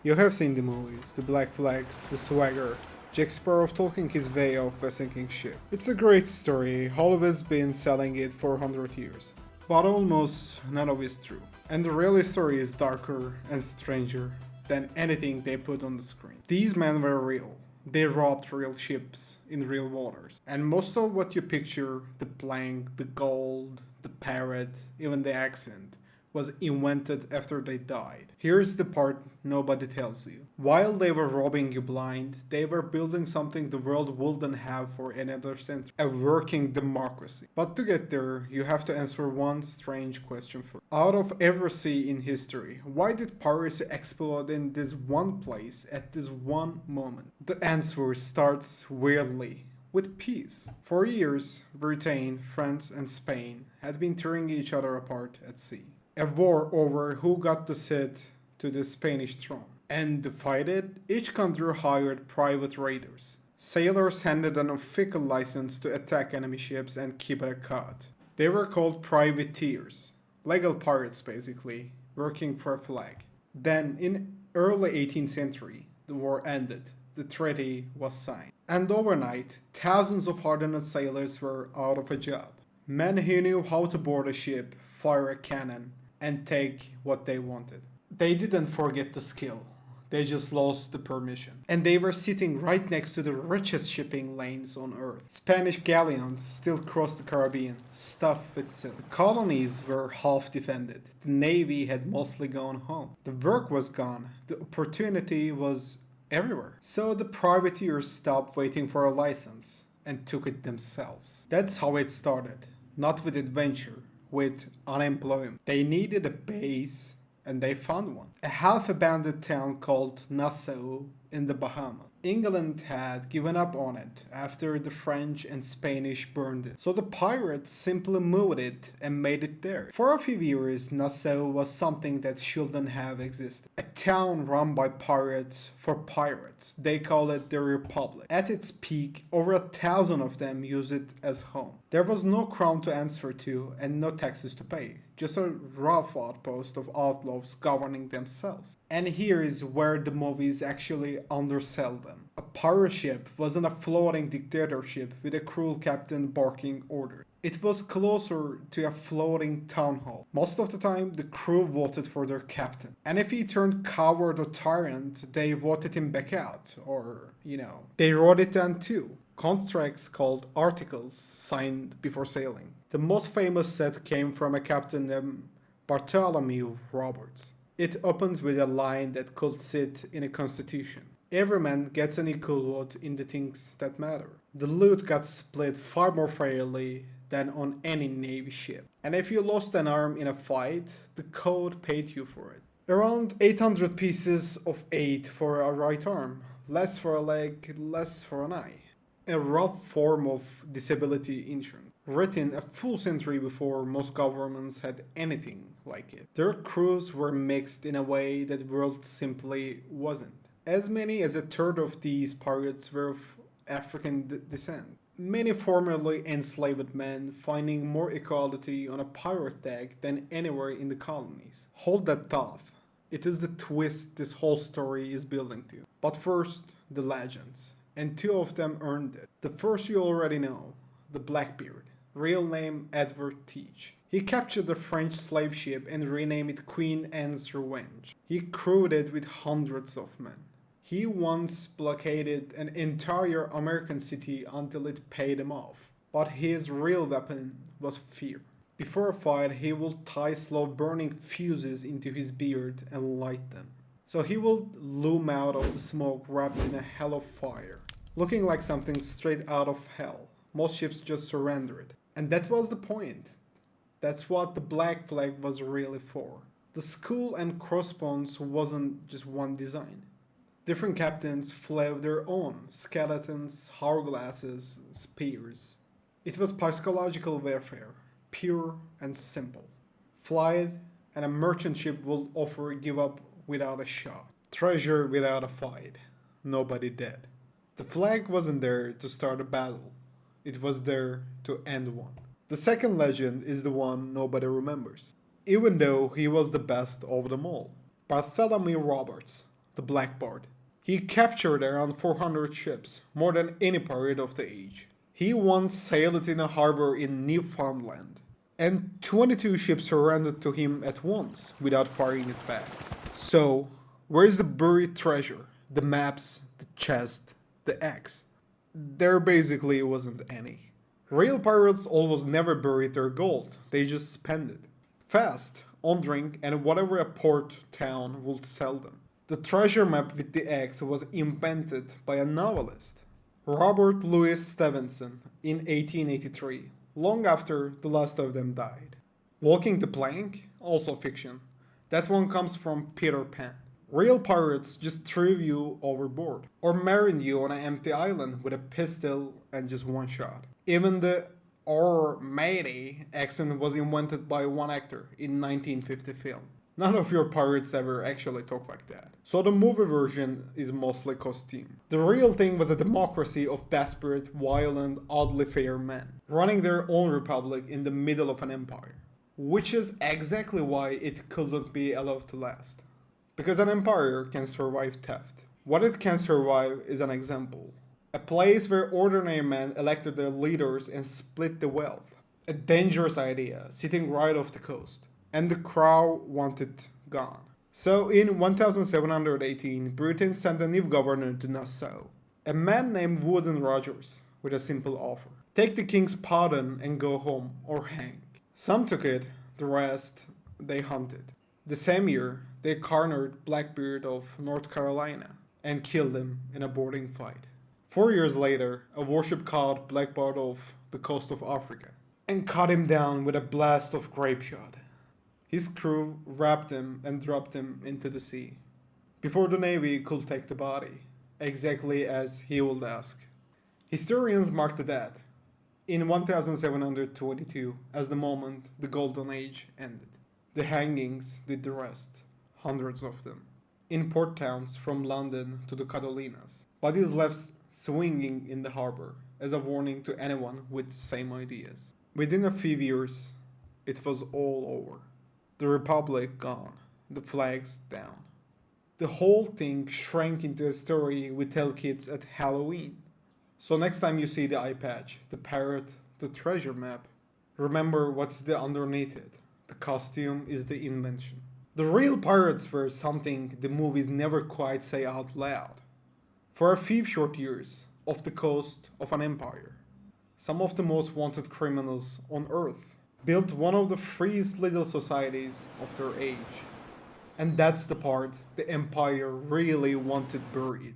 You have seen the movies, the black flags, the swagger, Jack Sparrow talking his way off a sinking ship. It's a great story, Hollywood's been selling it for 100 years. But almost none of it's true. And the real story is darker and stranger than anything they put on the screen. These men were real. They robbed real ships in real waters. And most of what you picture, the plank, the gold, the parrot, even the accent, was invented after they died. Here's the part nobody tells you. While they were robbing you blind, they were building something the world wouldn't have for another century. A working democracy. But to get there, you have to answer one strange question first. Out of every sea in history, why did piracy explode in this one place at this one moment? The answer starts weirdly with peace. For years, Britain, France, and Spain had been tearing each other apart at sea. A war over who got to sit to the Spanish throne. And to fight it, each country hired private raiders. Sailors handed an official license to attack enemy ships and keep a cut. They were called privateers, legal pirates basically, working for a flag. Then, in early 18th century, the war ended. The treaty was signed. And overnight, thousands of hardened sailors were out of a job. Men who knew how to board a ship, fire a cannon, and take what they wanted. They didn't forget the skill. They just lost the permission. And they were sitting right next to the richest shipping lanes on earth. Spanish galleons still crossed the Caribbean, stuffed with silk. The colonies were half defended. The navy had mostly gone home. The work was gone. The opportunity was everywhere. So the privateers stopped waiting for a license and took it themselves. That's how it started. Not with adventure, with unemployment. They needed a base and they found one. A half abandoned town called Nassau in the Bahamas. England had given up on it after the French and Spanish burned it. So the pirates simply moved it and made it there. For a few years, Nassau was something that shouldn't have existed. A town run by pirates for pirates. They call it the Republic. At its peak, over 1,000 of them used it as home. There was no crown to answer to and no taxes to pay. Just a rough outpost of outlaws governing themselves. And here is where the movies actually undersell them. A pirate ship wasn't a floating dictatorship with a cruel captain barking orders. It was closer to a floating town hall. Most of the time, the crew voted for their captain. And if he turned coward or tyrant, they voted him back out. Or, they wrote it down too. Contracts called articles signed before sailing. The most famous set came from a captain named Bartholomew Roberts. It opens with a line that could sit in a constitution. Every man gets an equal vote in the things that matter. The loot got split far more fairly than on any navy ship. And if you lost an arm in a fight, the code paid you for it. Around 800 pieces of 8 for a right arm, less for a leg, less for an eye. A rough form of disability insurance, written a full century before most governments had anything like it. Their crews were mixed in a way that world simply wasn't. As many as a third of these pirates were of African descent. Many formerly enslaved men finding more equality on a pirate deck than anywhere in the colonies. Hold that thought. It is the twist this whole story is building to. But first, the legends. And two of them earned it. The first you already know, the Blackbeard, real name Edward Teach. He captured the French slave ship and renamed it Queen Anne's Revenge. He crewed it with hundreds of men. He once blockaded an entire American city until it paid him off. But his real weapon was fear. Before a fight, he will tie slow-burning fuses into his beard and light them. So he will loom out of the smoke wrapped in a hell of fire, looking like something straight out of hell. Most ships just surrendered. And that was the point. That's what the Black Flag was really for. The skull and crossbones wasn't just one design. Different captains flew their own skeletons, hourglasses, spears. It was psychological warfare, pure and simple. Fly it, and a merchant ship will offer give up without a shot. Treasure without a fight. Nobody dead. The flag wasn't there to start a battle. It was there to end one. The second legend is the one nobody remembers, even though he was the best of them all. Bartholomew Roberts, the Blackbeard. He captured around 400 ships, more than any pirate of the age. He once sailed in a harbor in Newfoundland, and 22 ships surrendered to him at once without firing it back. So, where is the buried treasure? The maps, the chest, the axe? There basically wasn't any. Real pirates almost never buried their gold, they just spent it. Fast, on drink, and whatever a port town would sell them. The treasure map with the axe was invented by a novelist, Robert Louis Stevenson, in 1883, long after the last of them died. Walking the plank, also fiction. That one comes from Peter Pan. Real pirates just threw you overboard, or married you on an empty island with a pistol and just one shot. Even the "or matey" accent was invented by one actor in 1950 film. None of your pirates ever actually talk like that. So the movie version is mostly costume. The real thing was a democracy of desperate, violent, oddly fair men, running their own republic in the middle of an empire. Which is exactly why it couldn't be allowed to last. Because an empire can survive theft. What it can survive is an example. A place where ordinary men elected their leaders and split the wealth. A dangerous idea, sitting right off the coast. And the crown wanted gone. So in 1718, Britain sent a new governor to Nassau. A man named Golden Rogers, with a simple offer. Take the king's pardon and go home, or hang. Some took it, the rest they hunted. The same year, they cornered Blackbeard of North Carolina and killed him in a boarding fight. 4 years later, a warship caught Blackbeard off the coast of Africa and cut him down with a blast of grape shot. His crew wrapped him and dropped him into the sea, before the Navy could take the body, exactly as he would ask. Historians mark the dead in 1722 as the moment the Golden Age ended. The hangings did the rest, hundreds of them, in port towns from London to the Carolinas. Bodies left swinging in the harbor as a warning to anyone with the same ideas. Within a few years, it was all over. The Republic gone, the flags down. The whole thing shrank into a story we tell kids at Halloween. So next time you see the eye patch, the parrot, the treasure map, remember what's underneath it. The costume is the invention. The real pirates were something the movies never quite say out loud. For a few short years, off the coast of an empire, some of the most wanted criminals on earth built one of the freest little societies of their age. And that's the part the empire really wanted buried.